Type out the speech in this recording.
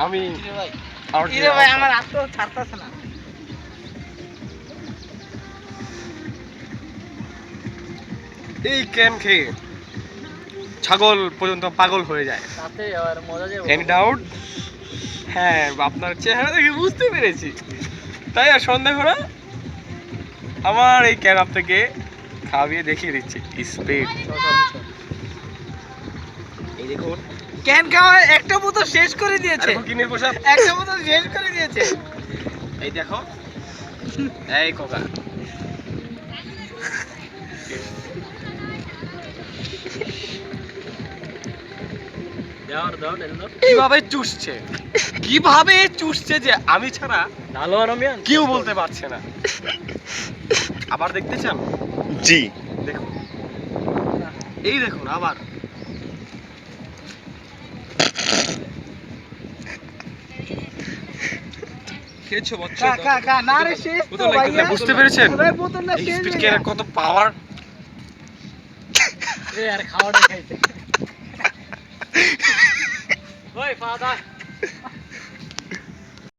আমি ভাই আমার হাত তো ছাড়তাছে না। এই ক্যান খেয়ে ছাগল পর্যন্ত পাগল হয়ে যায়। তাতে আর মজা যাবে। Any doubt? হ্যাঁ, আপনার চেহারা দেখে বুঝতে পেরেছি। তাই আর সন্দেহ না, আমার এই ক্যান আপনাকে খাওয়িয়ে দেখিয়ে দিচ্ছি স্পিড। এই দেখুন, ক্যান খাওয়া একটা বোতল শেষ করে দিয়েছে। কিনের পোশাক একটা বোতল শেষ করে দিয়েছে। এই দেখো, এই কোকা কিভাবে চুষছে, কিভাবে চুষছে যে আমি ছাড়া কেউ বলতে পারছে না। আবার দেখতে চান? জি দেখুন, এই দেখুন আবার। খেয়েছো বাচ্চা? খা না রে শেষ তো ভাইয়া। বুঝতে পেরেছেন ভাই বোতলটা এই শেষ স্পিড হয়ে ক্যানের কত পাওয়ার? এ আর খাওয়াটা খাইছে। ওই ফাদা